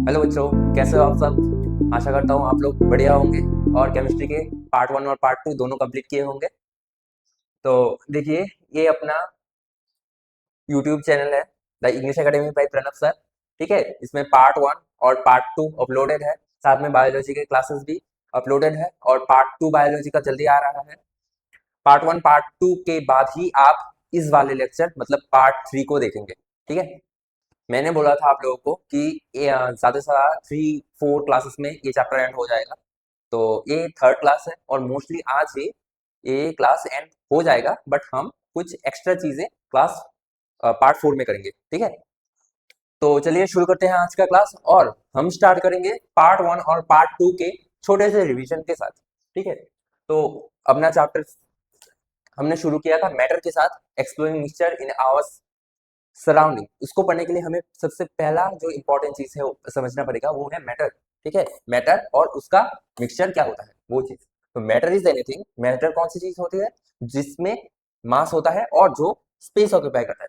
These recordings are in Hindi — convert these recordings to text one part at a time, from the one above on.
हेलो बच्चों, कैसे हो आप सब। आशा करता हूँ आप लोग बढ़िया होंगे और केमिस्ट्री के पार्ट 1 और पार्ट 2 दोनों कंप्लीट किए होंगे। तो देखिए, ये अपना यूट्यूब चैनल है the English academy by Pranav sir. ठीक है, इसमें पार्ट 1 और पार्ट 2 अपलोडेड है, साथ में बायोलॉजी के क्लासेस भी अपलोडेड है और पार्ट 2 बायोलॉजी का जल्दी आ रहा है। पार्ट 1 पार्ट 2 के बाद ही आप इस वाले लेक्चर मतलब पार्ट 3 को देखेंगे। ठीक है, मैंने बोला था आप लोगों को कि ज्यादा से ज्यादा 3-4 क्लासेस में ये चैप्टर एंड हो जाएगा। तो ये थर्ड क्लास है और मोस्टली आज ही ये क्लास एंड हो जाएगा, बट हम कुछ एक्स्ट्रा चीजें क्लास पार्ट 4 में करेंगे। ठीक है, तो चलिए शुरू करते हैं आज का क्लास और हम स्टार्ट करेंगे पार्ट 1 और पार्ट 2 के छोटे से रिवीजन के साथ। ठीक है, तो अपना चैप्टर हमने शुरू किया था मैटर के साथ, exploring mixture in our surrounding. उसको पढ़ने के लिए हमें सबसे पहला जो इंपॉर्टेंट चीज है वो समझना पड़ेगा, वो है मैटर। ठीक है, मैटर और उसका मिक्सचर क्या होता है वो चीज। तो मैटर इज एनीथिंग, मैटर कौन सी चीज होती है जिसमें मास होता है और जो स्पेस ऑक्यूपाई करता है।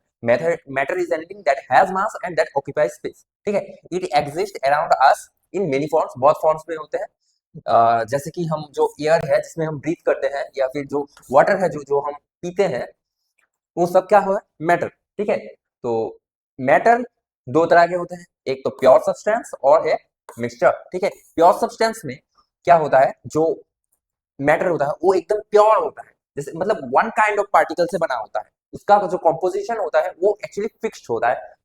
Matter is anything that has mass and that occupies space. ठीक है, it exist around us in many forms, बहुत फॉर्म्स में होते हैं। जैसे कि हम जो एयर है जिसमें हम ब्रीथ करते हैं, या फिर जो वाटर है जो जो हम पीते हैं, वो सब क्या है, मैटर। ठीक है, तो मैटर दो तरह के होते हैं, एक तो प्योर सब्सटेंस और है मिक्सचर। ठीक है, प्योर सब्सटेंस में क्या होता है, जो मैटर होता है वो एकदम प्योर होता है, जैसे मतलब वन काइंड ऑफ पार्टिकल से बना होता है। उसका जो कॉम्पोजिशन होता है वो एक्चुअली फिक्स्ड होता है।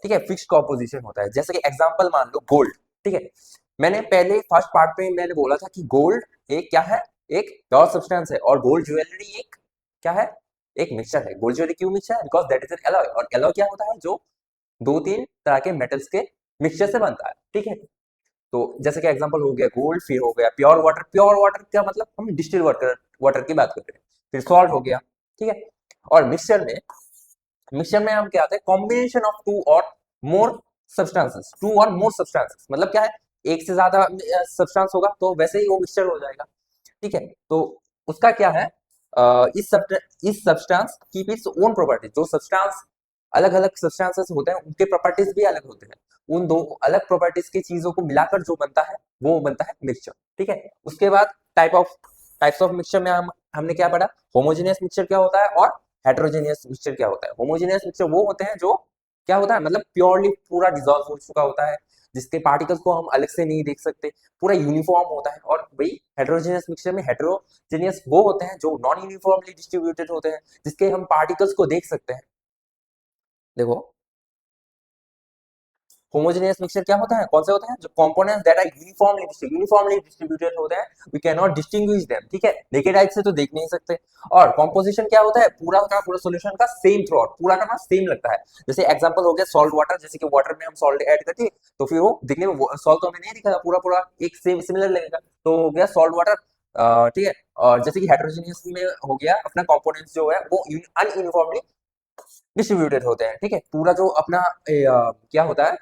ठीक है, फिक्स्ड कॉम्पोजिशन होता है। जैसे कि एग्जांपल मान लो गोल्ड। ठीक है, मैंने पहले फर्स्ट पार्ट में मैंने बोला था कि गोल्ड एक क्या है, एक प्योर सब्सटेंस है, और गोल्ड ज्वेलरी एक क्या है, एक मिक्सचर है। गोल्ड ज्वेलरी क्यों मिक्सचर है, because that is an alloy, और एलॉय क्या होता है, जो दो तीन तरह के मेटल्स के मिक्सचर से बनता है। ठीक है, तो जैसे कि एग्जांपल हो गया गोल्ड, फिर हो गया प्योर वाटर। प्योर वाटर क्या मतलब, हम डिस्टिल वाटर वाटर की बात कर रहे हैं। फिर सॉल्ट हो गया। ठीक है, और मिक्सचर में हम क्या आते हैं, कॉम्बिनेशन ऑफ टू और मोर सब्सटेंसेस। टू और मोर सब्सटेंसेस मतलब क्या है, एक से ज्यादा सब्सटेंस होगा तो वैसे ही वो मिक्सचर हो जाएगा। ठीक है, तो उसका क्या है, इस substance keep its own property. जो सब्सटेंस अलग अलग सब्सटेंसेस होते हैं उनके प्रॉपर्टीज भी अलग होते हैं। उन दो अलग प्रॉपर्टीज की चीजों को मिलाकर जो बनता है वो बनता है मिक्सचर। ठीक है, उसके बाद टाइप्स ऑफ मिक्सचर में हमने क्या पढ़ा, होमोजेनियस मिक्सचर क्या होता है और हेटेरोजेनियस मिक्सचर क्या होता है। होमोजेनियस मिक्सचर वो होते हैं जो क्या होता है, मतलब प्योरली पूरा डिसॉल्व हो चुका होता है, जिसके पार्टिकल्स को हम अलग से नहीं देख सकते, पूरा यूनिफॉर्म होता है। और वही हेटेरोजेनियस मिक्सचर में हेटेरोजेनियस वो होते हैं जो नॉन यूनिफॉर्मली डिस्ट्रीब्यूटेड होते हैं, जिसके हम पार्टिकल्स को देख सकते हैं। देखो, होमोजेनियस मिक्सचर क्या होता है, कौन से होते हैं, जो components that are uniformly distributed होते हैं, we can not distinguish them. ठीक है, नेकेड आई से तो देख नहीं सकते। और कंपोजिशन क्या होता है, पूरा का पूरा सॉल्यूशन का सेम थ्रू आउट, पूरा का ना सेम लगता है। जैसे एग्जांपल हो गया सॉल्ट वाटर, जैसे कि वाटर में हम सॉल्ट ऐड करते हैं तो फिर वो दिखने में सॉल्ट तो हमें नहीं दिखेगा, पूरा पूरा एक सेम सिमिलर लगेगा, तो हो गया सॉल्ट वाटर। ठीक है, और जैसे कि हेटेरोजेनियस में हो गया अपना कंपोनेंट्स जो है वो अनयूनिफॉर्मली डिस्ट्रीब्यूटेड होते हैं। ठीक है, पूरा जो अपना क्या होता है,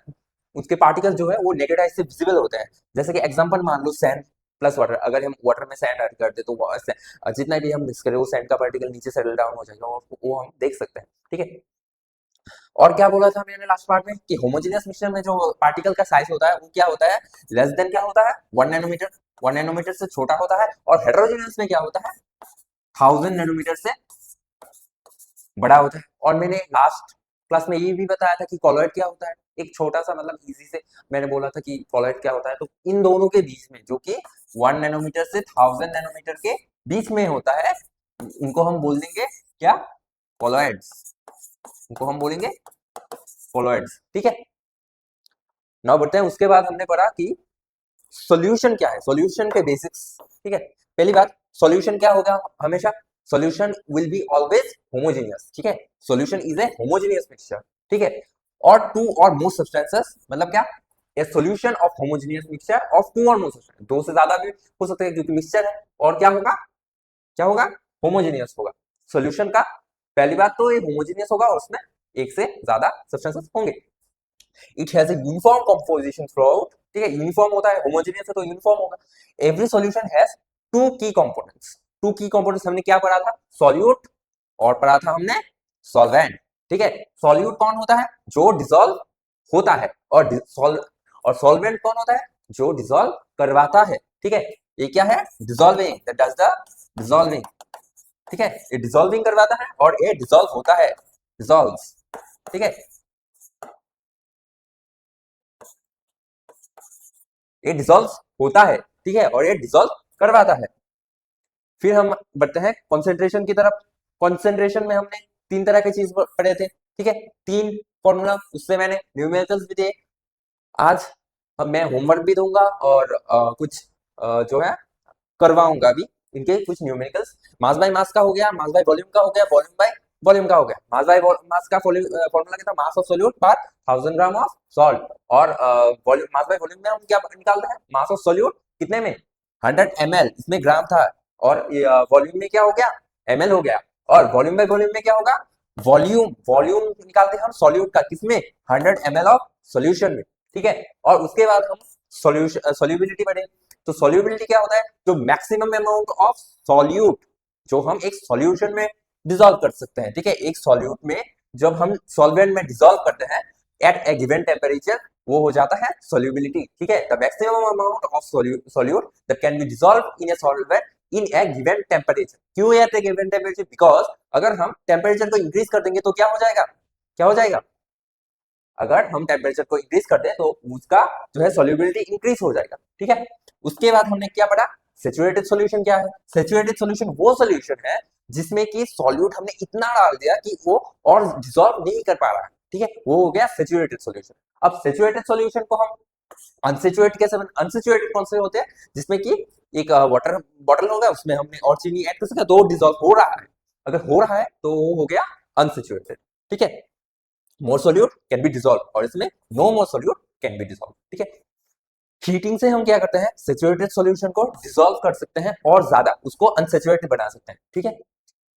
उसके पार्टिकल्स जो है वो नेकेड आई से विजिबल होते हैं। जैसे कि एग्जांपल मान लो सैंड प्लस वाटर, अगर हम वाटर में सैंड ऐड करते तो जितना भी हम मिक्स करें वो सैंड का पार्टिकल नीचे सेटल डाउन हो जाएगा और वो हम देख सकते हैं। ठीक है, और क्या बोला था मैंने लास्ट पार्ट में कि होमोजेनियस मिक्सचर में जो पार्टिकल का साइज होता है वो क्या होता है, लेस देन क्या होता है, 1 नैनोमीटर। 1 नैनोमीटर से छोटा होता है। और हेटेरोजेनियस में क्या होता है, 1000 नैनोमीटर से बड़ा होता है। और मैंने लास्ट क्लास में ये भी बताया था कि कॉलॉइड क्या होता है, एक छोटा सा मतलब इजी से मैंने बोला था कि कॉलॉइड क्या होता है। तो इन दोनों के बीच में जो कि 1 नैनोमीटर से 1000 नैनोमीटर के बीच में होता है, उनको हम बोल देंगे क्या, कॉलॉइड्स। उनको हम बोलेंगे कॉलॉइड्स। ठीक है, नाउ बढ़ते हैं। उसके बाद हमने पढ़ा कि सॉल्यूशन क्या है, सॉल्यूशन के बेसिक्स। ठीक है, पहली बात, सॉल्यूशन क्या होगा हमेशा, solution will be always homogeneous. ठीक है, solution is a homogeneous mixture. ठीक है, और टू और मोर सब्सटेंसेस मतलब क्या, a solution of homogeneous mixture of two और मोर सब्सटेंस, दो से ज्यादा भी हो सकते हैं क्योंकि मिक्सचर है। और क्या होगा, क्या होगा, होमोजेनियस होगा सॉल्यूशन का। पहली बात तो ये होमोजेनियस होगा और उसमें एक से ज्यादा सब्सटेंसेस होंगे। It has a uniform composition through out. ठीक है, यूनिफॉर्म होता है, होमोजेनियस है तो यूनिफॉर्म होगा। एवरी सॉल्यूशन हैज टू की कंपोनेंट्स। टू की कंपोनेंट्स हमने क्या पढ़ा था, सॉल्यूट और पढ़ा था हमने सॉल्वेंट। ठीक है, सॉल्यूट कौन होता है, जो डिसॉल्व होता है, और और सॉल्वेंट कौन होता है? जो डिसॉल्व करवाता है, ठीक है। ये क्या है? Dissolving, that does the dissolving, ठीक है। ये डिसॉल्विंग करवाता है और ये डिसॉल्व होता है, डिसॉल्व्स, ठीक है। ये डिसॉल्व होता है, ठीक है, और ये डिसॉल्व करवाता है। फिर हम बढ़ते हैं कॉन्सेंट्रेशन की तरफ। कॉन्सेंट्रेशन में हमने तीन तरह की चीज पढ़े थे, ठीक है, तीन फॉर्मूला, उससे मैंने न्यूमेरिकल्स भी दिए। आज अब मैं होमवर्क भी दूंगा और कुछ जो है करवाऊंगा भी इनके कुछ न्यूमेरिकल्स। मास बाय मास का हो गया, मास बाय वॉल्यूम का हो गया, वॉल्यूम बाय वॉल्यूम का हो गया। मास बाय मास का फॉर्मूला क्या था? मास ऑफ सोल्यूट पर 1000 ग्राम ऑफ सॉल्ट। और वॉल्यूम, मास बाय वॉल्यूम में हम क्या निकालते हैं? मास ऑफ सोल्यूट कितने में? 100 ml, इसमें ग्राम था। और वॉल्यूम में क्या हो गया? ml हो गया। और वॉल्यूम बाय वॉल्यूम में क्या होगा? वॉल्यूम, वॉल्यूम निकालते हैं हम सोल्यूट का, किसमें? 100 ml ऑफ सोल्यूशन में, ठीक है। और उसके बाद हम सोल्यूशन सोल्यूबिलिटी पढ़े। तो सोल्यूबिलिटी क्या होता है? जो मैक्सिमम अमाउंट ऑफ सॉल्यूट जो हम एक सॉल्यूशन में डिसॉल्व कर सकते हैं, ठीक है। एक सॉल्यूट में जब हम सॉल्वेंट में डिसॉल्व करते हैं एट ए गिवन टेम्परेचर, वो हो जाता है सोल्यूबिलिटी, ठीक है। The maximum amount of solute that can be dissolve in a solvent in a given temperature. क्यों at a given temperature? Because अगर हम टेम्परेचर को इंक्रीज कर देंगे तो क्या हो जाएगा? क्या हो जाएगा? अगर हम टेम्परेचर को इंक्रीज कर दें तो उसका जो है सोल्यूबिलिटी इंक्रीज हो जाएगा, ठीक है। उसके बाद हमने क्या पढ़ा? सेचुरेटेड सॉल्यूशन क्या है? सेचुरेटेड सॉल्यूशन वो सॉल्यूशन है जिसमें कि सॉल्यूट हमने इतना डाल दिया कि वो और डिसॉल्व नहीं कर पा रहा है, ठीक है, वो हो गया सेचुरेटेड सॉल्यूशन। अब सेचुरेटेड सॉल्यूशन को हम अनसेचुरेटेड कैसे अनसेचुरेटेड कौन से होते हैं? जिसमें कि एक वाटर बॉटल होगा, उसमें हमने और चीनी ऐड कर सकते हैं तो डिसॉल्व हो रहा है। अगर हो रहा है तो वो हो गया अनसेचुरेटेड, ठीक है। More solute can be dissolve, और इसमें no more solute can be dissolve, ठीक है। हीटिंग से हम क्या करते हैं? सेचुरेटेड सॉल्यूशन को डिसॉल्व कर सकते हैं और ज्यादा उसको अनसेचुरेटेड बना सकते हैं, ठीक है।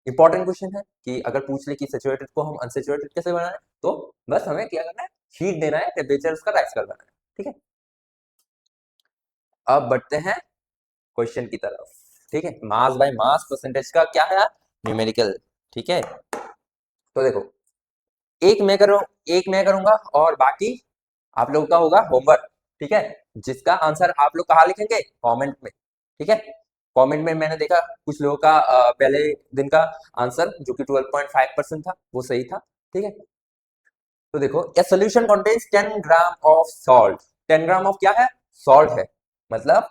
इंपॉर्टेंट क्वेश्चन है कि अगर पूछ ले कि सेचुरेटेड को हम अनसेचुरेटेड कैसे बनाए, तो बस हमें क्या करना है? हीट देना है, टेम्परेचर उसका राइज करना है, ठीक है। अब बढ़ते हैं क्वेश्चन की तरफ, ठीक है। मास बाय मास परसेंटेज का क्या है? न्यूमेरिकल, ठीक है। तो देखो, एक मैं करूंगा और बाकी आप लोगों का होगा होमवर्क, ठीक है। जिसका आंसर आप लोग कहाँ लिखेंगे? कमेंट में, ठीक है। कमेंट में मैंने देखा कुछ लोगों का पहले दिन का आंसर जो कि 12.5% था वो सही था, ठीक है। तो देखो, a solution contains 10 gram of salt. 10 gram of क्या है? सॉल्ट है, मतलब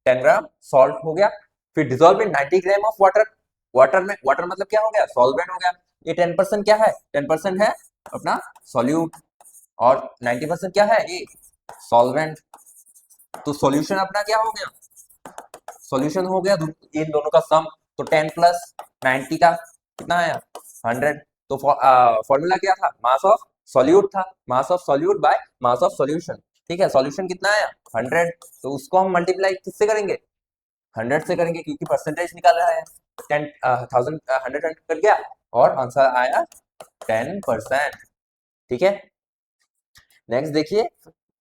10 ग्राम सॉल्ट हो गया। फिर dissolve in 90 gram of water. Water में, वाटर मतलब क्या हो गया? सॉल्वेंट हो गया। ये 10% क्या है? 10% है अपना सॉल्यूट, और 90% क्या है? ये सॉल्वेंट। तो सॉल्यूशन अपना क्या हो गया? सॉल्यूशन हो गया इन दोनों का सम। तो 10 प्लस 90 का कितना आया? 100। तो फॉर्मूला क्या था? मास ऑफ सॉल्यूट था, mass of solute by mass of solution, ठीक है। सॉल्यूशन कितना आया? 100। तो उसको हम मल्टीप्लाई किससे करेंगे? 100 से करेंगे, क्योंकि परसेंटेज निकाल रहा है। 10,000 100 कर गया और आंसर आया 10%, ठीक है। नेक्स्ट देखिए,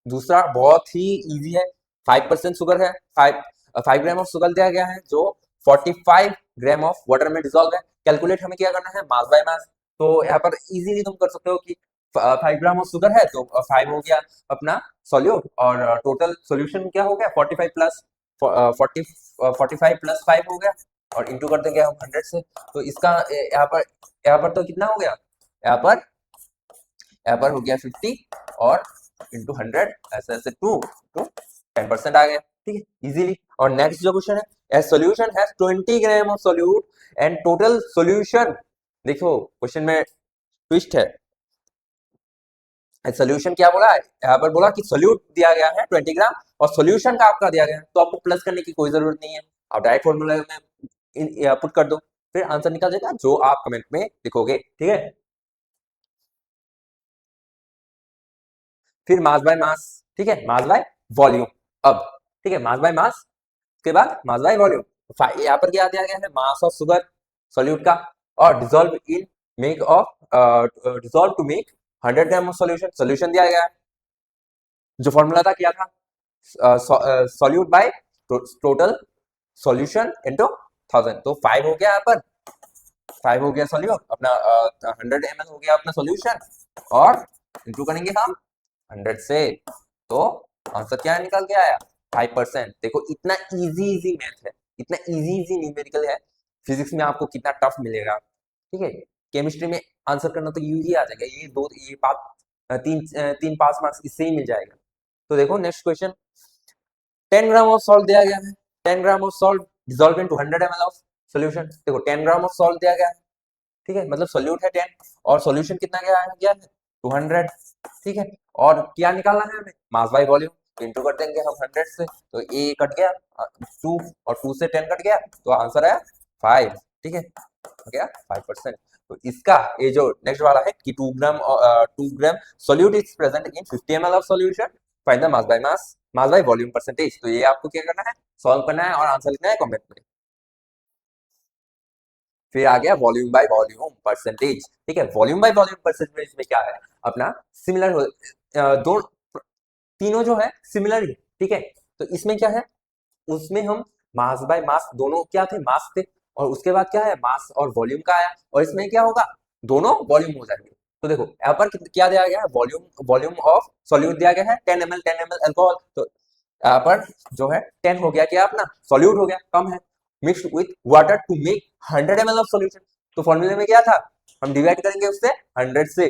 दूसरा बहुत ही इजी है। 5% शुगर है, 5 ग्राम ऑफ शुगर दिया गया है जो 45 ग्राम ऑफ वाटर में डिसॉल्व है। कैलकुलेट हमें क्या करना है? Mass by mass. तो यहाँ पर इजीली तुम कर सकते हो कि 5 ग्राम ऑफ शुगर है तो 5 हो गया अपना सॉल्यूट, और टोटल सॉल्यूशन क्या हो गया? 45 प्लस 45 प्लस 5 हो गया, और इंटू कर देंगे हम 100 से। तो इसका यहाँ पर तो कितना हो गया? यहाँ पर यहाँ पर हो गया 50 और इंटू 100, ऐसे ऐसे 2 तो 10% आ गया, ठीक है, इजीली। और नेक्स्ट जो क्वेश्चन है, ए solution has 20 gram of solute and total solution. देखो क्वेश्चन में ट्विस्ट है। सॉल्यूशन क्या बोला है? यहाँ पर बोला कि सॉल्यूट दिया गया है 20 ग्राम और सॉल्यूशन का आपका दिया गया है, तो आपको प्लस करने की कोई जरूरत नहीं है। आप डायरेक्ट फॉर्मूला में पुट कर दो, फिर आंसर निकल जाएगा जो आप कमेंट में लिखोगे, ठीक है। फिर मास बाय मास, ठीक है, मास बाय वॉल्यूम। अब ठीक है, मास बाय मास के बाद मास बाय वॉल्यूम। यहाँ पर क्या दिया गया है? मास ऑफ शुगर सोल्यूट का, और dissolve in make of dissolve to make 100 gram of solution. Solution दिया गया है, जो फॉर्मूला था क्या था? Solute by total solution into 1000। तो 5 हो गया यहाँ पर, 5 हो गया सोल्यूट अपना, 100 ml हो गया अपना सोल्यूशन, और इंटू करेंगे हम 100 से, तो आंसर क्या निकल के आया? 5%। देखो इतना इजी इजी मैथ है, इतना इजी इजी न्यूमेरिकल है। फिजिक्स में आपको कितना टफ मिलेगा, ठीक है। केमिस्ट्री में आंसर करना तो यूं ही आ जाएगा, ये बात तीन पास मार्क्स इससे ही मिल जाएगा। तो देखो next question, 10 gram of salt दिया गया है। 10 gram of salt dissolve in 100 ml of solution. देखो 10 ग्राम ऑफ सॉल्ट दिया गया है, ठीक है, मतलब सोल्यूट है 10 और सॉल्यूशन कितना गया है 200, ठीक है। और क्या निकालना है हमें? मास बाय वॉल्यूम। इंटू कर देंगे हम 100 से, तो ए कट गया 2 और 2 से 10 कट गया, तो आंसर आया 5, ठीक है, हो गया 5%। तो इसका ये जो नेक्स्ट वाला है कि 2 gram solute is present in 50 ml of solution, find the mass by volume percentage. तो ये आपको क्या करना है, सॉल्व करना है और आंसर लिखना है कमेंट में। फिर आ गया वॉल्यूम बाय वॉल्यूम परसेंटेज, ठीक है। वॉल्यूम बाय वॉल्यूम परसेंटेज में क्या है अपना, सिमिलर दो तीनों जो है सिमिलर ही, ठीक है। तो इसमें क्या है, उसमें हम मास बाय मास दोनों क्या थे, मास थे, और उसके बाद क्या है मास और वॉल्यूम का आया, और इसमें क्या होगा, दोनों वॉल्यूम हो जाएंगे। तो देखो यहाँ पर क्या दिया गया है, वॉल्यूम वॉल्यूम ऑफ सॉल्यूट दिया गया है 10 ml अल्कोहल। तो यहाँ पर जो है 10 हो गया क्या अपना सॉल्यूट हो गया, कम है, mixed with water to make 100 ml of solution. तो फॉर्मूले में क्या था, हम डिवाइड करेंगे उससे 100 से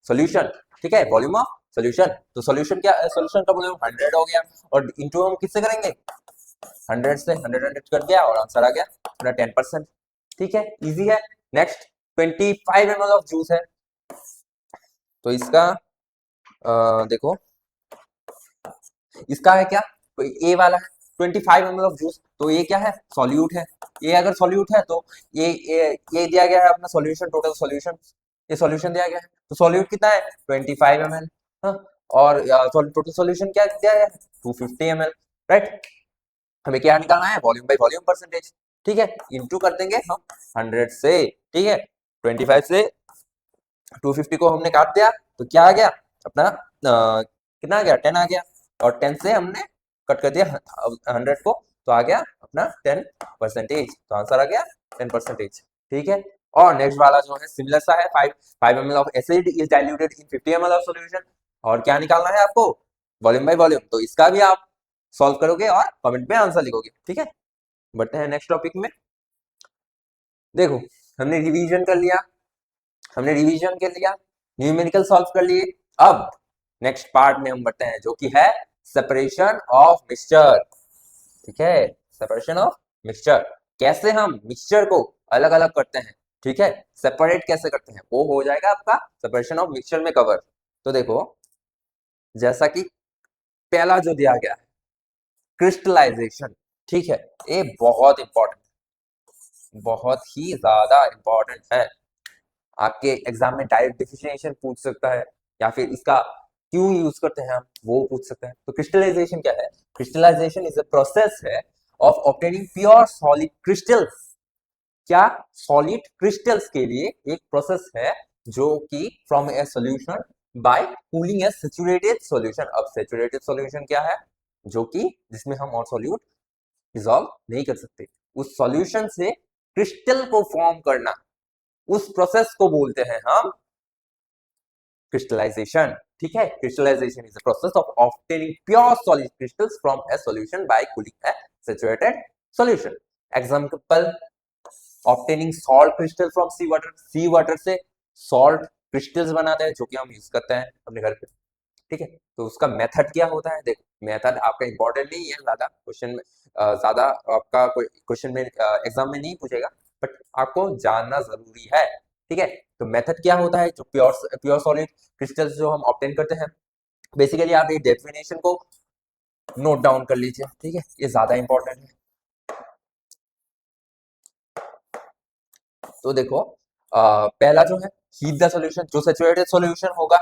सॉल्यूशन, ठीक है, वॉल्यूम ऑफ सॉल्यूशन। तो सॉल्यूशन क्या, सॉल्यूशन का वॉल्यूम 100 हो गया, और इंटू हम किससे करेंगे 100 से, 100 कट गया और आंसर आ गया अपना 10%, ठीक है, इजी है। नेक्स्ट 25 ml ऑफ जूस है, तो इसका देखो इसका है क्या, तो ए वाला है 25 ml ऑफ जूस, तो ये क्या है सॉल्यूट है। ये अगर सॉल्यूट है तो ये दिया गया है अपना सॉल्यूशन, टोटल सॉल्यूशन, ये सॉल्यूशन दिया गया है, तो सॉल्यूट कितना है 25 ml, हाँ, और टोटल सॉल्यूशन क्या दिया गया है 250 ml, राइट। हमें क्या निकालना है, वॉल्यूम बाय वॉल्यूम परसेंटेज, ठीक है, इंटू कर देंगे हम 100 से, ठीक है, 25 से 250 को हमने काट दिया, तो क्या आ गया अपना कितना आ गया 10 आ गया, और 10 से हमने कट कर दिया 100 को, तो आ गया अपना 10%, तो आंसर आ गया 10%, ठीक है। और नेक्स्ट वाला जो है सिमिलर सा है, 5 ml of acid is diluted in 50 ml of solution, और क्या निकालना है आपको, वॉल्यूम बाय वॉल्यूम। तो इसका भी आप सॉल्व करोगे और कमेंट में आंसर लिखोगे, ठीक है। बढ़ते हैं नेक्स्ट टॉपिक में। देखो हमने रिवीजन कर लिया, हमने रिवीजन कर लिया, न्यूमेरिकल सॉल्व कर लिए। अब नेक्स्ट पार्ट में हम बढ़ते हैं जो कि है सेपरेशन ऑफ मिक्सचर, ठीक है, सेपरेशन ऑफ मिक्सचर, कैसे हम मिक्सचर को अलग अलग करते हैं, ठीक है, सेपरेट कैसे करते हैं, वो हो जाएगा आपका सेपरेशन ऑफ मिक्सचर में कवर। तो देखो जैसा कि पहला जो दिया गया है क्रिस्टलाइजेशन, ठीक है, ये बहुत इंपॉर्टेंट, बहुत ही ज्यादा इंपॉर्टेंट है। आपके एग्जाम में डायरेक्ट डिफिनेशन पूछ सकता है, या फिर इसका क्यों यूज करते हैं हम वो पूछ सकते हैं। तो क्रिस्टलाइजेशन क्या है, क्रिस्टलाइजेशन इज अ प्रोसेस है of obtaining pure solid crystals. क्या, सॉलिड क्रिस्टल्स के लिए एक प्रोसेस है जो कि from a solution by cooling a saturated solution. अब सैचुरेटेड सॉल्यूशन क्या है, जो कि जिसमें हम और सॉल्यूट डिसॉल्व नहीं कर सकते, उस सॉल्यूशन से क्रिस्टल को फॉर्म करना, उस प्रोसेस को बोलते हैं हम क्रिस्टलाइजेशन, ठीक है। Crystallisation is the process of obtaining pure solid crystals from a solution by cooling a saturated solution. Example, obtaining salt crystal from sea water से सॉल्ट क्रिस्टल्स बनाते हैं जो कि हम यूज करते हैं अपने घर पे, ठीक है। तो उसका मेथड क्या होता है, देखो मेथड आपका इंपॉर्टेंट नहीं है ज्यादा, क्वेश्चन में ज्यादा आपका कोई क्वेश्चन में एग्जाम में नहीं पूछेगा, बट आपको जानना जरूरी है, ठीक है। तो मेथड क्या होता है, जो प्योर सॉलिड क्रिस्टल्स जो हम ऑब्टेन करते हैं, बेसिकली आप ये डेफिनेशन को नोट डाउन कर लीजिए, ठीक है, ये ज्यादा इंपॉर्टेंट है। तो देखो पहला जो है हीट द सॉल्यूशन, जो सैचुरेटेड सॉल्यूशन होगा,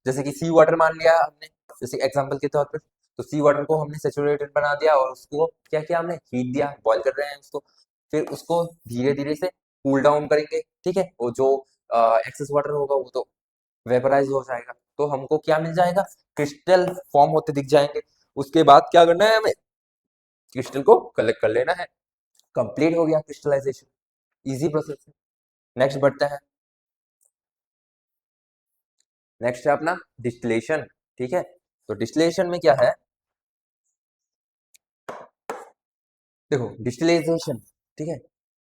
जैसे कि सी वाटर मान लिया हमने, जैसे एग्जांपल के तौर पे, तो सी वाटर को हमने सैचुरेटेड बना दिया और उसको क्या किया हमने, हीट दिया, बॉईल कर रहे हैं उसको, फिर उसको धीरे धीरे से कूल डाउन करेंगे, ठीक है। वो जो एक्सेस वाटर होगा वो तो वेपराइज हो जाएगा, तो हमको क्या मिल जाएगा, क्रिस्टल फॉर्म होते दिख जाएंगे। उसके बाद क्या करना है हमें, क्रिस्टल को कलेक्ट कर लेना है, कंप्लीट हो गया क्रिस्टलाइजेशन, इजी प्रोसेस है। नेक्स्ट बढ़ते हैं, नेक्स्ट है अपना डिस्टिलेशन, ठीक है। तो डिस्टिलेशन में क्या है, देखो डिस्टिलाइजेशन, ठीक है,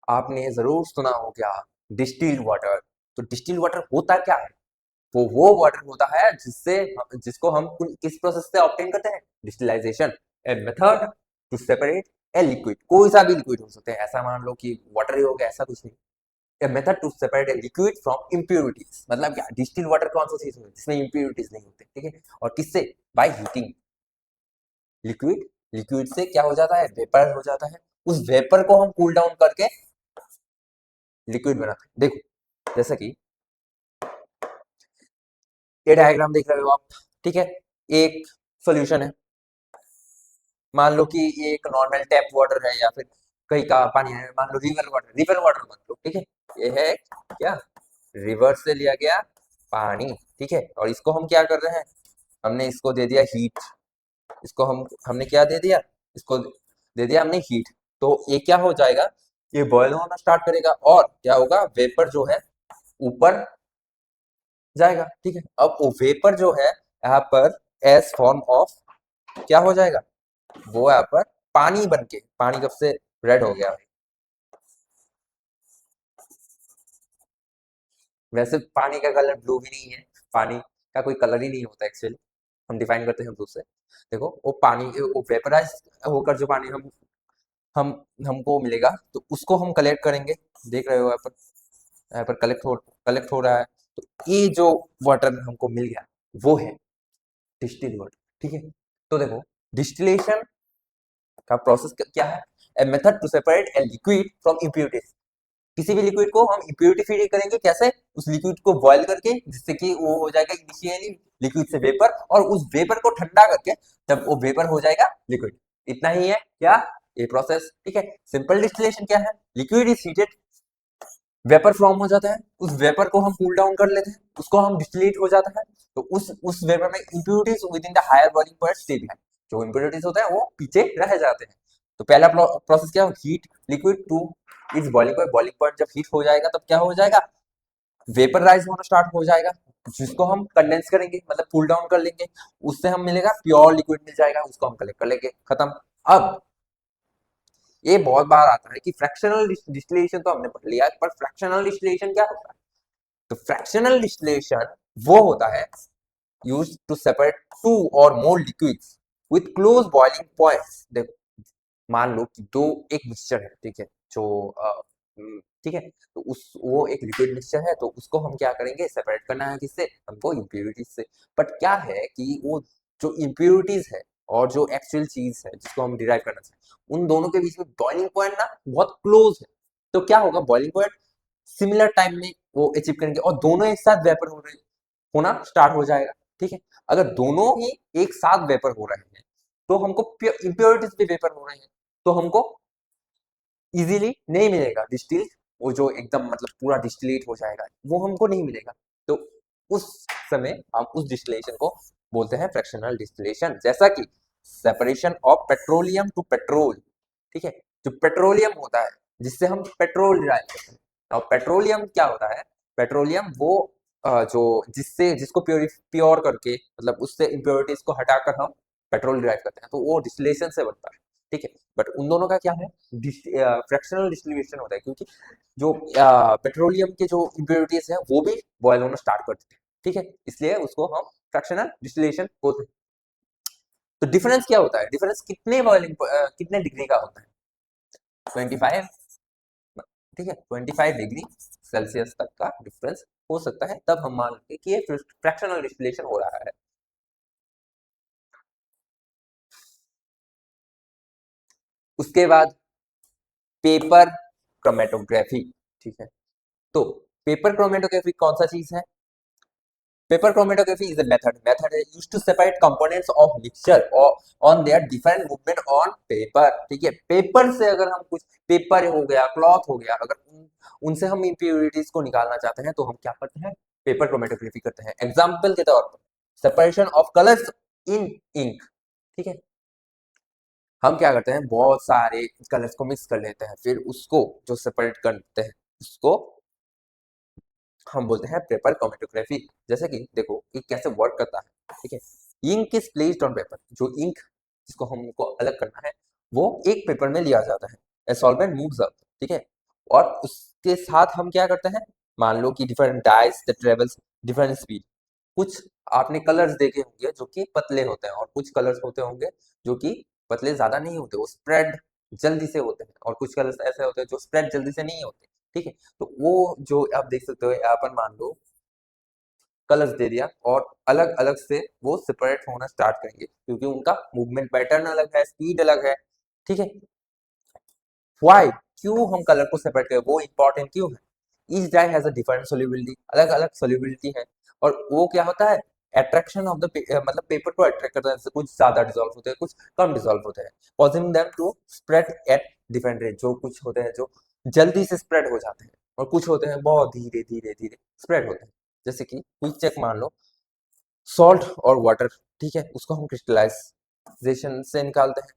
आपने जरूर सुना हो क्या, डिस्टिल्ड वाटर। तो डिस्टिल्ड वाटर होता क्या है? वो वाटर होता है जिससे जिसको हम किस प्रोसेस से ऑब्टेन करते हैं? Distillation, a method to separate a liquid. कोई सा भी लिक्विड हो सकते हैं, ऐसा मान लो कि वाटर ही हो गया, ऐसा कुछ नहीं। A method to separate a liquid from impurities, मतलब क्या, डिस्टिल्ड वाटर कौन सा चीज होती है जिसमें इम्प्योरिटीज नहीं होते, ठीक है, और किससे? By heating. लिक्विड, लिक्विड से क्या हो जाता है? वेपर हो जाता है। उस वेपर को हम कूल डाउन करके लिक्विड बनाते हैं। देखो जैसा कि ये डायग्राम देख रहे हो आप, ठीक है, एक सॉल्यूशन है, मान लो कि ये एक नॉर्मल टैप वाटर है या फिर कहीं का पानी है, मान लो रिवर वाटर, रिवर वाटर मान लो, ठीक है, ये है क्या, रिवर से लिया गया पानी, ठीक है, और इसको हम क्या कर रहे हैं, हमने इसको दे दिया हीट, इसको हमने क्या दे दिया, इसको दे दिया हमने हीट। तो ये क्या हो जाएगा, ये बॉयल होना स्टार्ट करेगा और क्या होगा, वेपर जो है ऊपर जाएगा, ठीक है। अब वो वेपर जो है यहाँ पर एस फॉर्म ऑफ क्या हो जाएगा, वो यहाँ पर पानी बन के, पानी कब से रेड हो गया, वैसे पानी का कलर ब्लू भी नहीं है, पानी का कोई कलर ही नहीं होता एक्चुअली, हम डिफाइन करते हैं ब्लू से। देखो वो पानी, वो वेपराइज होकर जो पानी हम हमको मिलेगा, तो उसको हम कलेक्ट करेंगे, देख रहे हो यहाँ पर कलेक्ट हो रहा है। तो ये जो वाटर हमको मिल गया वो है डिस्टिल वाटर, ठीक है। तो देखो डिस्टिलेशन का प्रोसेस क्या है, a method to separate a liquid from impurities. किसी भी लिक्विड को हम इम्प्योरिटी फ्री करेंगे, कैसे? उस लिक्विड को बॉयल करके, जिससे कि वो हो जाएगा इनिशियली लिक्विड से वेपर, और उस वेपर को ठंडा करके तब वो वेपर हो जाएगा लिक्विड। इतना ही है क्या, ये प्रोसेस, ठीक है। सिंपल डिस्टिलेशन क्या है, liquid is heated, vapour form हो जाता है, उस वेपर को हम कूल डाउन कर लेते हैं, उसको हम डिस्टिलेट हो जाता है, तो उस वेपर में impurities within the higher boiling point stay behind, जो इंप्योरिटीज होते हैं वो पीछे रह जाते हैं। तो पहला प्रोसेस क्या, हीट लिक्विड टू इस बॉइलिंग पॉइंट, बॉइलिंग पॉइंट जब हीट हो जाएगा तब क्या हो जाएगा, वेपराइज होना स्टार्ट हो जाएगा, जिसको हम कंडेंस करेंगे, मतलब कूल डाउन कर लेंगे, उससे हम मिलेगा प्योर लिक्विड मिल जाएगा, उसको हम कलेक्ट कर लेंगे, खत्म। अब ये बहुत बार आता है कि फ्रैक्शनल डिस्टिलेशन तो हमने पढ़ लिया, पर फ्रैक्शनल डिस्टिलेशन क्या होता है? तो फ्रैक्शनल डिस्टिलेशन वो होता है यूज्ड टू सेपरेट टू और more liquids with close boiling points. देखो मान लो कि दो एक मिक्सचर है, ठीक है, जो ठीक है, तो उस वो एक लिक्विड मिक्सचर है, तो उसको हम क्या करेंगे, सेपरेट करना है किससे, हमको इम्प्योरिटीज से। बट क्या है कि वो जो इम्प्योरिटीज है और जो एक्चुअल चीज है जिसको हम डिराइव करना चाहते हैं, उन दोनों के बीच में बॉइलिंग पॉइंट ना बहुत क्लोज है। तो क्या होगा, बॉइलिंग पॉइंट सिमिलर टाइम में वो अचीव करेंगे और दोनों एक साथ वेपर होना स्टार्ट हो जाएगा, ठीक है। अगर दोनों ही एक साथ वेपर हो रहे हैं तो हमको इम्प्योरिटीज भी वेपर हो रहे हैं, तो हमको इजीली नहीं मिलेगा डिस्टिल, वो जो एकदम मतलब पूरा डिस्टिलेट हो जाएगा वो हमको नहीं मिलेगा। तो उस समय हम उस डिस्टिलेशन को बोलते हैं फ्रैक्शनल डिस्टिलेशन, जैसा कि separation of petroleum to petrol, ठीक है, जो पेट्रोलियम होता है जिससे हम पेट्रोल डिराइव करते हैं, और पेट्रोलियम क्या होता है, पेट्रोलियम वो जो जिससे जिसको प्योर करके, मतलब उससे इम्प्योरिटीज को हटाकर हम पेट्रोल डिराइव करते हैं, तो वो डिस्टिलेशन से बनता है, ठीक है। बट उन दोनों का क्या है, फ्रैक्शनल डिस्टिलेशन होता है, क्योंकि जो पेट्रोलियम के जो इम्प्योरिटीज हैं वो भी बॉयल होना स्टार्ट कर देते हैं, ठीक है, इसलिए उसको हम फ्रैक्शनल डिस्टिलेशन बोलते हैं। तो डिफरेंस क्या होता है, डिफरेंस कितने बॉइलिंग कितने डिग्री का होता है, 25, ठीक है, 25 डिग्री सेल्सियस तक का डिफरेंस हो सकता है, तब हम मान लेंगे कि ये फ्रैक्शनल डिस्टिलेशन हो रहा है। उसके बाद पेपर क्रोमेटोग्राफी, ठीक है। तो पेपर क्रोमेटोग्राफी कौन सा चीज है, paper chromatography is a method used to separate components of mixture or on their different movement on paper, ठीक है। पेपर से अगर हम कुछ, पेपर हो गया, क्लॉथ हो गया, अगर उनसे हम इम्प्योरिटीज को निकालना चाहते हैं तो हम क्या करते हैं, पेपर क्रोमेटोग्राफी करते हैं। एग्जाम्पल के तौर पर separation of colours in ink, ठीक है, हम क्या करते हैं, बहुत सारे कलर्स को मिक्स कर लेते हैं, फिर उसको जो सेपरेट करते हैं उसको हम बोलते हैं पेपर क्रोमेटोग्राफी। जैसे कि देखो ये कैसे वर्क करता है, ठीक है। Ink is placed on paper, जो इंक जिसको हमको अलग करना है वो एक पेपर में लिया जाता है। ए सॉल्वेंट मूव्स अप, ठीक है। और उसके साथ हम क्या करते हैं, मान लो कि different dice that travels different speed. कुछ आपने कलर्स देखे होंगे जो कि पतले होते हैं, और कुछ कलर्स होते होंगे जो कि पतले ज्यादा नहीं होते, वो स्प्रेड जल्दी से होते हैं। और कुछ कलर्स ऐसे होते हैं जो स्प्रेड जल्दी से नहीं होते, ठीक है। तो वो जो आप देख सकते हो, यहाँ पर मान लो कलर्स दे दिया, और अलग अलग से वो सेपरेट होना स्टार्ट करेंगे, क्योंकि उनका मूवमेंट पैटर्न अलग है, स्पीड अलग है, ठीक है। व्हाई, क्यों हम कलर को सेपरेट करें, वो इंपॉर्टेंट क्यों है। Each dye has a different solubility, अलग अलग सोल्यूबिलिटी है। और वो क्या होता है, अट्रैक्शन ऑफ द मतलब पेपर को अट्रैक्ट करता है, कुछ ज्यादा डिसॉल्व होते हैं, कुछ कम डिसॉल्व होते हैं, causing them to spread at different rate. जो कुछ होते हैं जो जल्दी से स्प्रेड हो जाते हैं, और कुछ होते हैं बहुत धीरे धीरे धीरे स्प्रेड होते हैं। जैसे कि क्विक चेक मान लो, सॉल्ट और वाटर, ठीक है, उसको हम क्रिस्टलाइजेशन से निकालते हैं।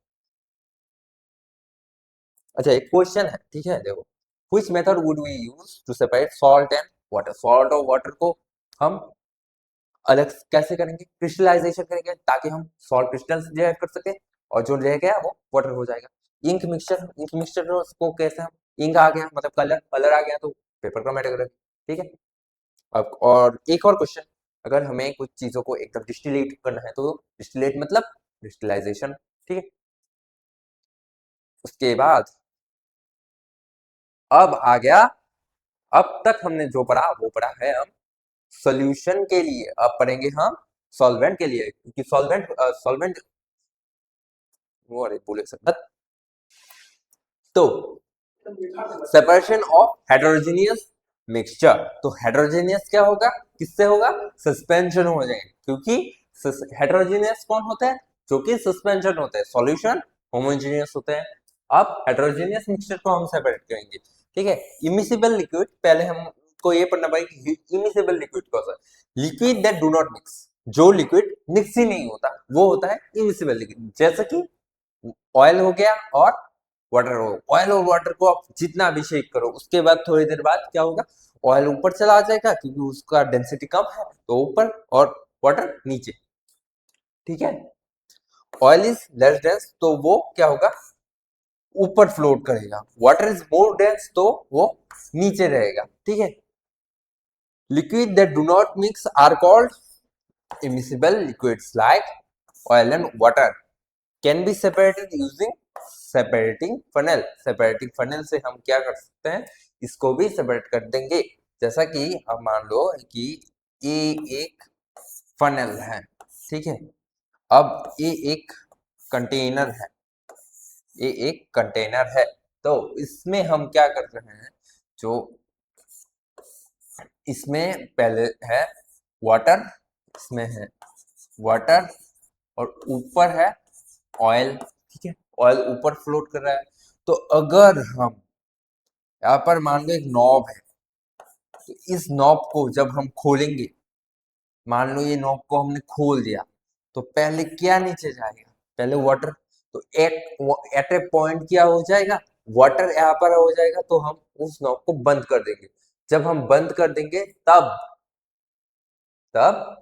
अच्छा, एक क्वेश्चन है, ठीक है, देखो, which method would we use to separate salt and water। Salt और वाटर को हम अलग कैसे करेंगे, क्रिस्टलाइजेशन करेंगे, ताकि हम सॉल्ट क्रिस्टल्स जनरेट कर सके, और जो रह गया वो वाटर हो जाएगा। इंक मिक्सचर को कैसे हम, इंक आ गया मतलब कलर, कलर आ गया तो पेपर क्रोमेटोग्राफी, ठीक है। अब और एक और क्वेश्चन, अगर हमें कुछ चीजों को एकदम डिस्टिलेट करना है, तो डिस्टिलेट मतलब क्रिस्टलाइजेशन, ठीक है। उसके बाद अब आ गया, अब तक हमने जो पढ़ा वो पढ़ा है हम सॉल्यूशन के लिए, अब पढ़ेंगे हम सॉल्वेंट के लिए, क्योंकि सॉल्वेंट वो, अरे बोले सर, तो सेपरेशन ऑफ हेटेरोजेनियस मिक्सचर। तो हेटेरोजेनियस क्या होगा, किससे होगा, सस्पेंशन हो जाएंगे, क्योंकि हेटेरोजेनियस कौन होता है, जो कि सस्पेंशन होता है, सॉल्यूशन होमोजेनियस होते हैं। अब हेटेरोजेनियस मिक्सचर को हम सेपरेट करेंगे, ठीक है। इमिसिबल लिक्विड, पहले हमको ये पढ़ना पड़ेगा इमिसिबल लिक्विड कौन सा, liquid that do not mix, जो लिक्विड मिक्स ही नहीं होता वो होता है इमिसिबल लिक्विड। जैसे कि ऑयल हो गया और वाटर हो, ऑयल और वाटर को आप जितना भी शेक करो, उसके बाद थोड़ी देर बाद क्या होगा, ऑयल ऊपर चला आ जाएगा, क्योंकि उसका डेंसिटी कम है तो ऊपर, और वाटर नीचे, ठीक है। ऑयल इज लेस डेंस तो वो क्या होगा, ऊपर फ्लोट करेगा। वाटर इज मोर डेंस तो वो नीचे रहेगा, ठीक है। Liquid that do not mix are called immiscible liquids like oil and water can be separated using separating funnel. Separating funnel से हम क्या कर सकते हैं, इसको भी सेपरेट कर देंगे। जैसा कि अब मान लो कि ये एक फनल है, ठीक है। अब ये एक कंटेनर है, ये एक कंटेनर है, तो इसमें हम क्या कर रहे हैं, जो इसमें पहले है वाटर, इसमें है वाटर, और ऊपर है ऑयल, ठीक है। ऑयल ऊपर फ्लोट कर रहा है। तो अगर हम यहाँ पर मान लो एक नॉब है, तो इस नॉब को जब हम खोलेंगे, मान लो ये नॉब को हमने खोल दिया, तो पहले क्या नीचे जाएगा, पहले वाटर। तो एट ए पॉइंट क्या हो जाएगा, वाटर यहाँ पर हो जाएगा, तो हम उस नॉब को बंद कर देंगे। जब हम बंद कर देंगे तब तब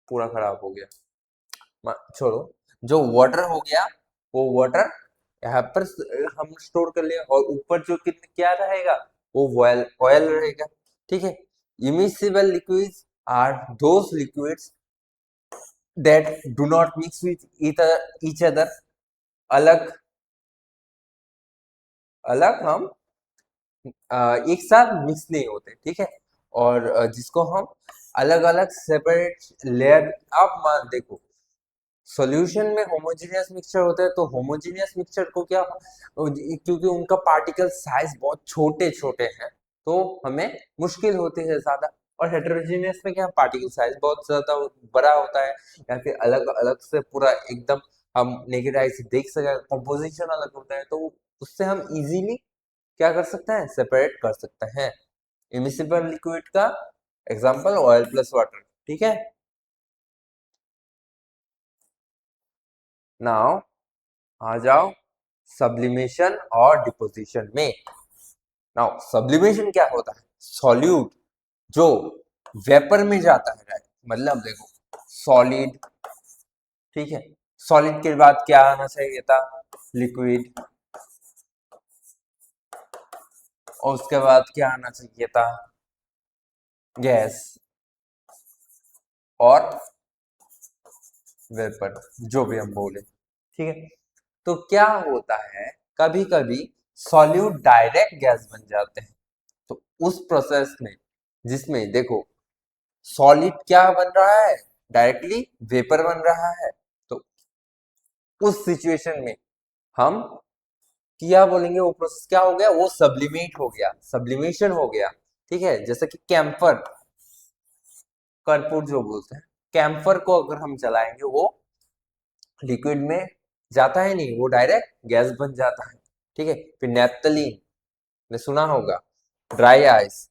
पूरा खराब हो गया, छोड़ो। जो वाटर हो गया, वो वाटर यहाँ पर हम स्टोर कर लिया, और ऊपर जो कितने क्या रहेगा, वो ऑयल ऑयल रहेगा, ठीक है। Immiscible liquids are those liquids that do not mix with each other. अलग अलग हम एक साथ मिक्स नहीं होते, ठीक है। और जिसको हम अलग अलग सेपरेट लेयर, आप मान देखो, सॉल्यूशन में होमोजेनियस मिक्सचर होता है, तो होमोजेनियस मिक्सचर को क्या, क्योंकि उनका पार्टिकल साइज बहुत छोटे छोटे हैं, तो हमें मुश्किल होती है ज्यादा। और हेटेरोजेनियस में क्या, पार्टिकल साइज बहुत ज्यादा बड़ा होता है, या फिर अलग अलग से पूरा एकदम हम नेकेड आई से देख सके, कंपोजिशन अलग होता है, तो उससे हम इजीली क्या कर सकते हैं, सेपरेट कर सकते हैं। इमिसिबल लिक्विड का एग्जांपल ऑयल प्लस वाटर, ठीक है। नाउ आ जाओ सब्लिमेशन और डिपोजिशन में। नाउ सब्लिमेशन क्या होता है, सॉल्यूट जो वेपर में जाता है, मतलब देखो, सॉलिड ठीक है। सॉलिड के बाद क्या आना चाहिए था? लिक्विड। और उसके बाद क्या आना चाहिए था? गैस और वेपर, जो भी हम बोले। ठीक है। तो क्या होता है, कभी कभी सॉल्यूट डायरेक्ट गैस बन जाते हैं। तो उस प्रोसेस में, जिसमें देखो सॉलिड क्या बन रहा है, डायरेक्टली वेपर बन रहा है, तो उस सिचुएशन में हम क्या बोलेंगे, वो प्रोसेस क्या हो गया, वो सब्लिमेट हो गया, सब्लिमेशन हो गया। ठीक है। जैसे कि कैम्फर, कर्पूर जो बोलते हैं, कैम्फर को अगर हम जलाएंगे वो लिक्विड में जाता है नहीं, वो डायरेक्ट गैस बन जाता है। ठीक है। फिर नेप्थलीन ने सुना होगा, ड्राई आइस।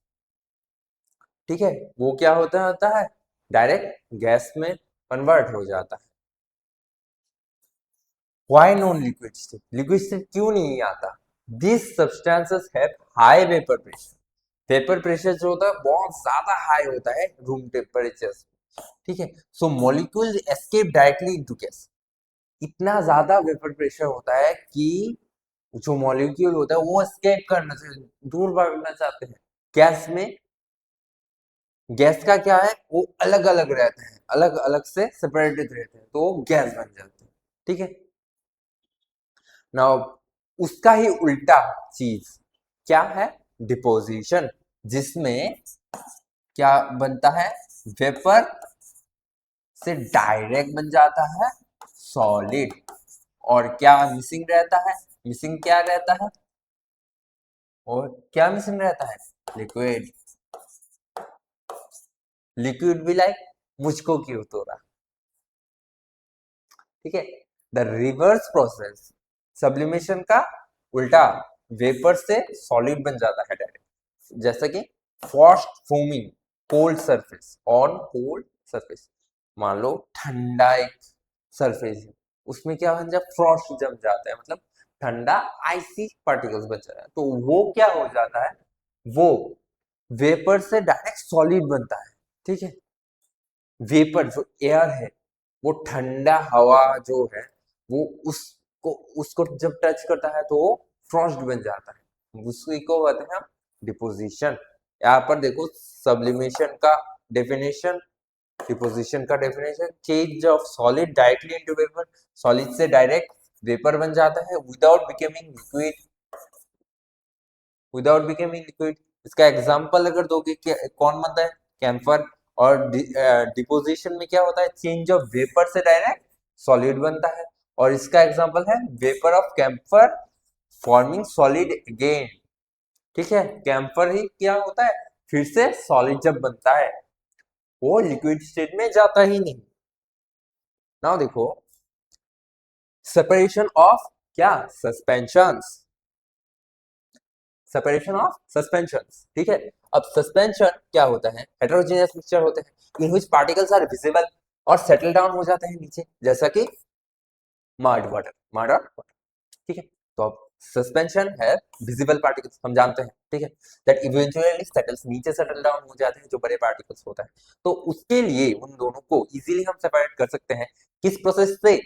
ठीक है। वो क्या होता है, डायरेक्ट गैस में कन्वर्ट हो जाता है। Why non liquid state? Liquid state क्यों नहीं आता? These substances have high vapor pressure. Vapour pressure जो होता है बहुत ज्यादा हाई होता है रूम टेम्परेचर। ठीक है। So molecule escape directly into gas. इतना ज्यादा वेपर प्रेशर होता है कि जो मॉलिक्यूल होता है वो एस्केप करना चाहिए, दूर भागना चाहते हैं। गैस में, गैस का क्या है, वो अलग अलग रहते हैं, अलग अलग से सेपरेटेड रहते हैं, तो वो गैस बन जाते हैं। ठीक है। नाउ उसका ही उल्टा चीज क्या है, डिपोजिशन, जिसमें क्या बनता है, वेपर से डायरेक्ट बन जाता है सॉलिड। और क्या मिसिंग रहता है, मिसिंग क्या रहता है, और क्या मिसिंग रहता है, लिक्विड। लिक्विड भी लाइक मुझको क्यों तोड़ा। ठीक है। द रिवर्स प्रोसेस, सब्लिमेशन का उल्टा, वेपर से सॉलिड बन जाता है डायरेक्ट। जैसे कि fast foaming cold surface, on cold surface, मान लो ठंडा एक सरफेस है, उसमें क्या बन जाए, फ्रॉस्ट जम जाता है, मतलब ठंडा आइसी पार्टिकल्स बन जाता है, तो वो क्या हो जाता है, वो वेपर से डायरेक्ट सॉलिड बनता है। ठीक है। वेपर जो एयर है, वो ठंडा हवा जो है, वो उसको उसको जब टच करता है तो वो फ्रॉस्ट बन जाता है, उसी को कहते हैं हम डिपोजिशन। यहाँ पर देखो सब्लिमेशन का डेफिनेशन, डिपोजिशन का definition, change of solid directly into vapour, solid से डायरेक्ट वेपर बन जाता है without becoming liquid, without becoming liquid. इसका एग्जांपल अगर दोगे कौन बनता है, कैम्फर। और डिपोजिशन में क्या होता है, चेंज ऑफ वेपर से डायरेक्ट सॉलिड बनता है। और इसका एग्जांपल है vapour of camphor forming solid again. ठीक है। कैम्फर ही क्या होता है, फिर से सॉलिड जब बनता है, वो लिक्विड स्टेट में जाता ही नहीं। नाउ देखो सेपरेशन ऑफ क्या, सस्पेंशंस, सेपरेशन ऑफ सस्पेंशन। ठीक है। अब सस्पेंशन क्या होता है, हेटेरोजेनियस मिक्सचर होते हैं in which particles are visible और सेटल डाउन हो जाते हैं नीचे, जैसा कि मड वाटर, मड और वाटर। ठीक है। तो अब सस्पेंशन है विजिबल पार्टिकल्स, हम जानते हैं। ठीक है। दैट इवेंचुअली सेटल्स, नीचे सेटल डाउन हो जाते हैं जो बड़े पार्टिकल्स होता है। तो उसके लिए उन दोनों को इजीली हम सेपरेट कर सकते हैं, किस प्रोसेस से,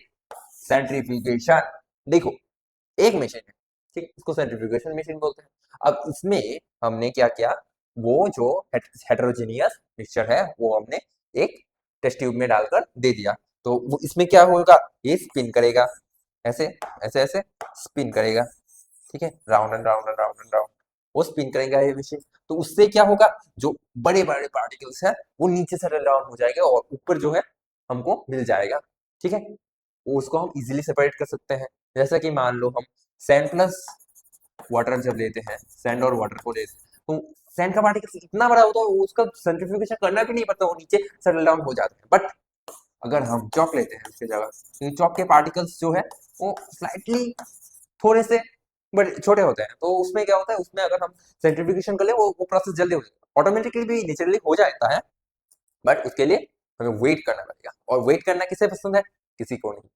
सेंट्रीफ्यूगेशन। देखो एक मशीन है, ठीक है, इसको सेंट्रीफ्यूगेशन मशीन बोलते हैं। अब इसमें हमने क्या किया, वो जो हेटेरोजेनियस मिक्सचर है वो हमने एक टेस्ट ट्यूब में डालकर दे दिया। तो वो इसमें क्या होगा, ये स्पिन करेगा, ऐसे ऐसे ऐसे स्पिन करेगा। ठीक है। Round and round and round and round, वो स्पिन करेगा ये मशीन। तो उससे क्या होगा, जो बड़े बड़े पार्टिकल्स है वो नीचे सेटल डाउन हो जाएगा और ऊपर जो है हमको मिल जाएगा। ठीक है। उसको हम इजीली सेपरेट कर सकते हैं। जैसा कि मान लो हम सैंड प्लस वाटर जब लेते हैं, सैंड और वाटर को लेते हैं, तो सैंड का पार्टिकल इतना बड़ा होता है उसका सेंट्रीफ्यूगेशन करना भी नहीं पड़ता, वो नीचे सेटल डाउन हो जाते हैं। बट अगर हम चॉक लेते हैं उसकी जगह, तो चॉक के पार्टिकल्स जो है वो स्लाइटली थोड़े से बड़े छोटे होते हैं, तो उसमें क्या होता है, उसमें अगर हम सेंट्रीफ्यूगेशन कर ले वो प्रोसेस जल्दी हो जाता है, ऑटोमेटिकली भी नेचुरली हो जाता है। बट उसके लिए हमें वेट करना पड़ेगा, और वेट करना किसे पसंद है, किसी को नहीं।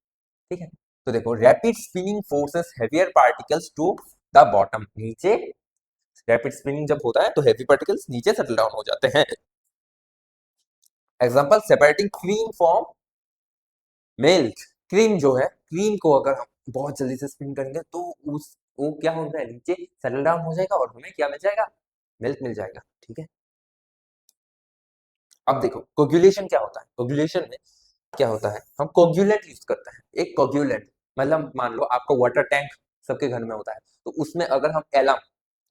ठीक है। तो देखो rapid spinning forces heavier particles to the bottom, नीचे रैपिड स्पिनिंग जब होता है तो हेवी पार्टिकल्स नीचे सेटल डाउन हो जाते हैं। Example separating cream from milk, cream जो है, क्रीम को अगर हम बहुत जल्दी से स्पिन करेंगे तो उस वो क्या होता है, नीचे सेटल डाउन हो जाएगा और हमें क्या मिल जाएगा, मिल्क मिल जाएगा। ठीक है, अब देखो कोगुलेशन क्या होता है। कोगुलेशन में क्या होता है, हम कोगुलेंट यूज करते हैं। एक कोगुलेंट मतलब मान लो आपका वाटर टैंक सबके घर में होता है, तो उसमें अगर हम एलम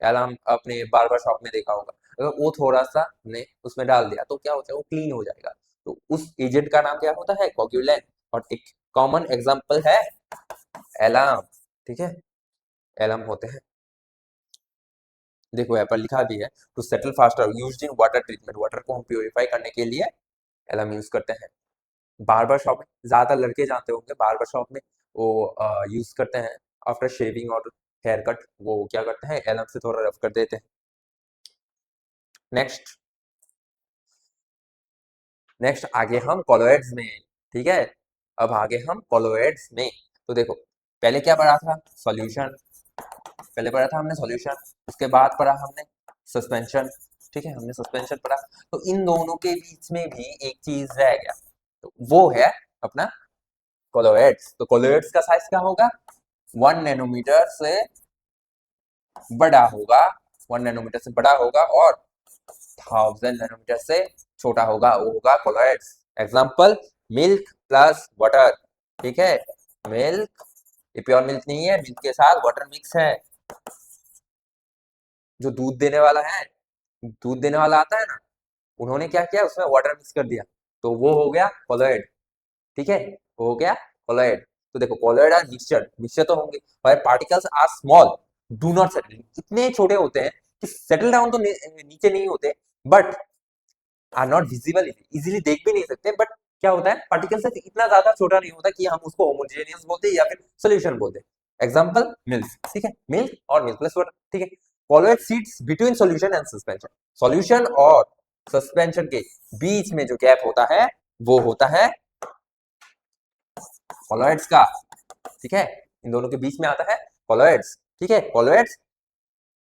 एलम अपने बार्बर शॉप में देखा होगा, अगर वो थोड़ा सा हमने उसमें डाल दिया तो क्या होता है, वो क्लीन हो जाएगा। तो उस एजेंट का नाम क्या होता है, कोगुलेंट। और एक कॉमन एग्जांपल है एलम। ठीक है, एलम होते हैं। देखो यहाँ पर लिखा भी है, to settle faster used in water treatment, water को हम प्योरीफाई करने के लिए एलम यूज करते हैं। बार्बर शॉप में ज्यादा लड़के जानते होंगे, बार्बर शॉप में वो यूज करते हैं आफ्टर शेविंग और हेयर कट, वो क्या करते हैं, एलम से थोड़ा रफ कर देते हैं। नेक्स्ट नेक्स्ट आगे हम कोलोइड्स में। ठीक है, अब आगे हम कोलोइड्स में। तो देखो पहले क्या पढ़ा था, सॉल्यूशन। पहले पढ़ा था हमने सॉल्यूशन, उसके बाद पढ़ा हमने सस्पेंशन। ठीक है, हमने सस्पेंशन पढ़ा। तो इन दोनों के बीच में भी एक चीज रह गया, तो वो है अपना कोलोइड्स। तो कोलोइड्स का साइज क्या होगा, 1 नैनोमीटर से बड़ा होगा, 1 नैनोमीटर से बड़ा होगा और 1000 नैनोमीटर से छोटा होगा, वो होगा colloids. Example milk plus water. ठीक है, मिल्क, ये प्योर मिल्क नहीं है, मिल्क के साथ वाटर मिक्स है। जो दूध देने वाला है, दूध देने वाला आता है ना, उन्होंने क्या किया, उसमें वाटर मिक्स कर दिया, तो वो हो गया कोलोइड। ठीक है, वो हो गया कोलोइड। तो देखो कोलोइड और मिक्सचर, मिक्सचर तो होंगे, पर particles are small, do not settle, इतने छोटे होते हैं कि सेटल डाउन तो नीचे नहीं होते, but are not visible, easily देख भी नहीं सकते, बट क्या होता है, पार्टिकल से इतना ज्यादा छोटा नहीं होता कि हम उसको होमोजेनियस बोलते या फिर सोल्यूशन बोलते। Example milk. ठीक है, मिल्क और मिल्क प्लस वाटर। ठीक है, colloid seats between solution and suspension, solution और सस्पेंशन के बीच में जो गैप होता है वो होता है कोलोइड्स का। ठीक है, इन दोनों के बीच में आता है कोलोइड्स। ठीक है, colloids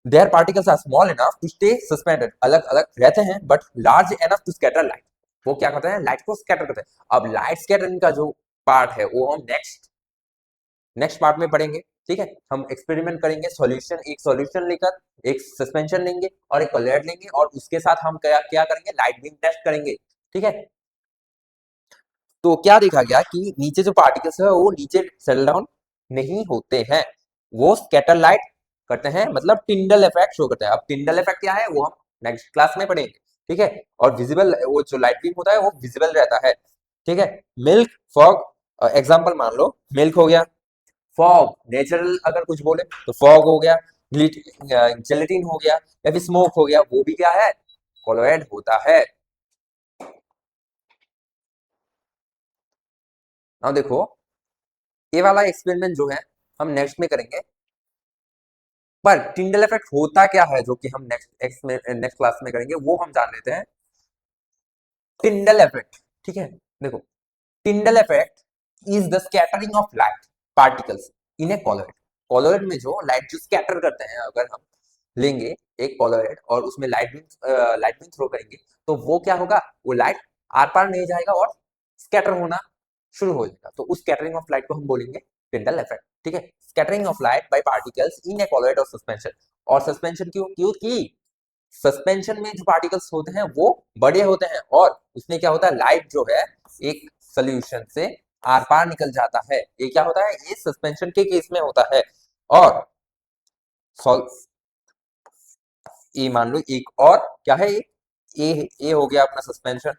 their particles are small enough to stay suspended, अलग अलग रहते हैं but large enough to scatter light, वो क्या करते हैं, लाइट को स्कैटर करते हैं। अब लाइट स्कैटरिंग का जो पार्ट है वो हम नेक्स्ट पार्ट में पढ़ेंगे। ठीक है, हम एक्सपेरिमेंट करेंगे, सॉल्यूशन, एक सॉल्यूशन लेकर एक सस्पेंशन लेंगे और एक कोलॉइड लेंगे और उसके साथ हम क्या क्या करेंगे, लाइट बीम टेस्ट करेंगे। ठीक है, तो क्या देखा गया कि नीचे जो पार्टिकल्स है वो नीचे सेटल डाउन नहीं होते हैं, वो स्कैटर लाइट करते हैं, मतलब टिंडल इफेक्ट शो करता है। अब टिंडल इफेक्ट क्या है वो हम नेक्स्ट क्लास में पढ़ेंगे। ठीक है, और विजिबल वो जो लाइट बीम होता है वो विजिबल रहता है। ठीक है, मिल्क फॉग, एग्जांपल मान लो मिल्क हो गया, फॉग नेचुरल अगर कुछ बोले तो फॉग हो गया, जेलेटिन हो गया या फिर स्मोक हो गया, वो भी क्या है, कोलोइड होता है। अब देखो ये वाला एक्सपेरिमेंट जो है हम नेक्स्ट में करेंगे, पर टिंडल इफेक्ट होता क्या है जो कि हम नेक्स्ट क्लास में करेंगे, वो हम जान लेते हैं। टिंडल इफेक्ट, ठीक है, देखो Tyndall effect is the scattering of light particles in A colloid. Colloid में जो लाइट जो स्कैटर करते हैं, अगर हम लेंगे एक कॉलॉइड और उसमें लाइट बीम थ्रो करेंगे, तो वो क्या होगा, वो लाइट आर पार नहीं जाएगा और स्कैटर होना शुरू हो जाएगा, तो उस स्कैटरिंग ऑफ लाइट को हम बोलेंगे टिंडल इफेक्ट। ठीक है, scattering of light by particles in A colloid और सस्पेंशन। और सस्पेंशन क्यों क्योंकि सस्पेंशन में जो पार्टिकल्स होते हैं वो बड़े होते हैं और उसमें क्या होता है, लाइट जो है एक सोल्यूशन से आर पार निकल जाता है, ये क्या होता है, ये सस्पेंशन के केस में होता है। और सॉल्व, ये मान लो एक और क्या है, ये हो गया अपना सस्पेंशन,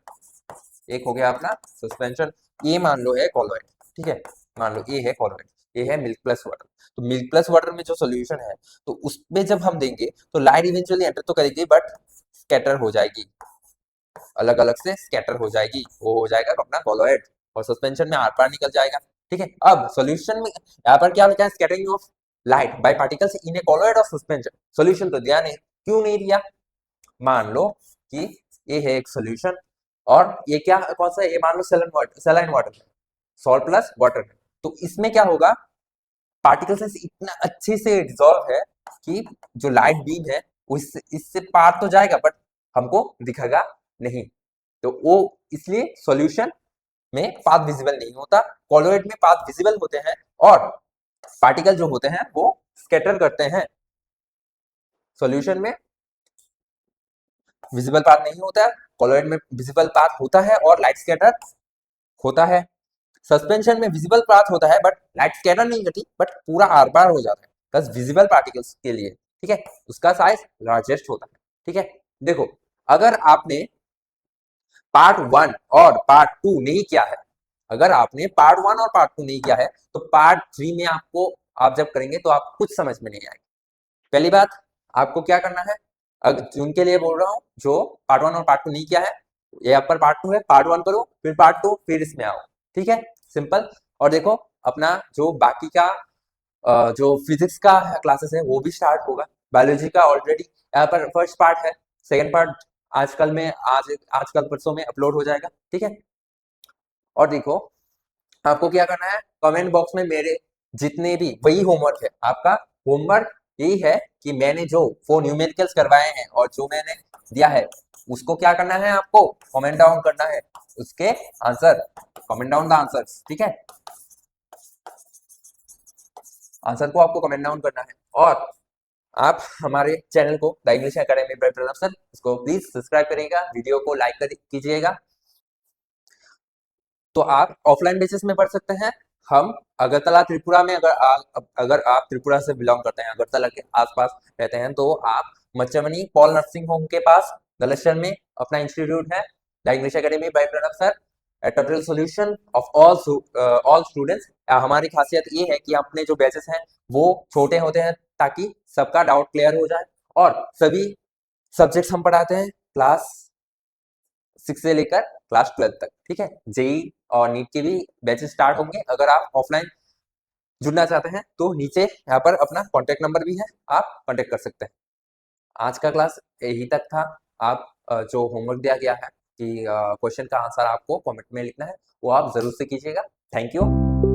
एक हो गया अपना सस्पेंशन, ये मान लो है कॉलॉइड। ठीक है, मान लो ये है कॉलॉइड, ये है मिल्क प्लस वाटर। तो मिल्क प्लस वाटर में जो सोल्यूशन है, तो उसमें जब हम देंगे तो लाइट इवेंचुअली एंटर तो करेगी बट स्कैटर हो जाएगी, अलग अलग से स्कैटर हो जाएगी, वो हो जाएगा अपना कॉलॉइड और सस्पेंशन में आर पार निकल जाएगा। ठीक है, अब सॉल्यूशन में यहाँ पर क्या लिखा है, scattering of light by particles in A colloid of suspension. Solution तो दिया नहीं, क्यों नहीं दिया, मान लो कि ये है एक सॉल्यूशन और ये क्या कौन सा है, ये मान लो सेलाइन वाटर है, सॉल्ट प्लस वाटर है, तो इसमें क्या होगा, पार्टिकल्स इतना अच्छे से डिसॉल्व है कि जो लाइट बीम है वो इससे पार तो जाएगा बट हमको दिखेगा नहीं, तो वो इसलिए सॉल्यूशन में पाथ विजिबल नहीं होता, कोलोइड में पाथ विजिबल होते हैं और पार्टिकल जो होते हैं वो स्कैटर करते हैं। सॉल्यूशन में विजिबल पाथ नहीं होता है, कोलोइड में विजिबल पाथ होता है और लाइट स्कैटर होता है। सस्पेंशन में विजिबल पाथ होता है बट लाइट स्कैटर नहीं करती, बट पूरा आर पार हो जाता है बस विजिबल पार्टिकल्स के लिए, ठीक है। उसका साइज लार्जेस्ट होता है, ठीक है। देखो, अगर आपने पार्ट 1 और पार्ट 2 नहीं किया है, अगर आपने पार्ट 1 और पार्ट 2 नहीं किया है तो पार्ट 3 में आपको, आप जब करेंगे तो आपको कुछ समझ में नहीं आएगा। पहली बात, आपको क्या करना है, उनके लिए बोल रहा हूँ जो पार्ट 1 और पार्ट 2 नहीं किया है, ये आप पर पार्ट 2 है, पार्ट 1 करो, फिर पार्ट 2, फिर इसमें आओ, ठीक है, सिंपल। और देखो, अपना जो बाकी का जो फिजिक्स का क्लासेस है वो भी स्टार्ट होगा, बायोलॉजी का ऑलरेडी यहाँ पर फर्स्ट पार्ट है, सेकंड पार्ट आजकल में आजकल परसों में अपलोड हो जाएगा, ठीक है। और देखो, आपको क्या करना है, कमेंट बॉक्स में मेरे जितने भी, वही होमवर्क है आपका, होमवर्क यही है कि मैंने जो 4 न्यूमेरिकल्स करवाए हैं और जो मैंने दिया है उसको क्या करना है, आपको कमेंट डाउन करना है, उसके answer, comment down the answers, ठीक है। आंसर को आपको कमेंट डाउन करना है और आप हमारे चैनल को the English academy by Pranav sir, इसको प्लीज सब्सक्राइब करिएगा, वीडियो को लाइक कीजिएगा। तो आप ऑफलाइन बेसिस में पढ़ सकते हैं। हम अगरतला त्रिपुरा में, अगर आप त्रिपुरा से बिलोंग करते हैं, अगरतला के आसपास रहते हैं, तो आप मच्चमनी पॉल नर्सिंग होम के पास गलशर में अपना इंस्टीट्यूट है, the English academy by Pranav sir, a total solution of all students. हमारी खासियत ये है कि अपने जो बैचेस हैं वो छोटे होते हैं ताकि सबका डाउट क्लियर हो जाए, और सभी सब्जेक्ट्स हम पढ़ाते हैं क्लास 6 से लेकर क्लास 12 तक, ठीक है। जेई और नीट के भी बैचेस स्टार्ट होंगे। अगर आप ऑफलाइन जुड़ना चाहते हैं तो नीचे यहाँ पर अपना कॉन्टेक्ट नंबर भी है, आप कॉन्टेक्ट कर सकते हैं। आज का क्लास यही तक था। आप जो होमवर्क दिया गया है कि क्वेश्चन का आंसर आपको कमेंट में लिखना है, वो आप जरूर से कीजिएगा। Thank you.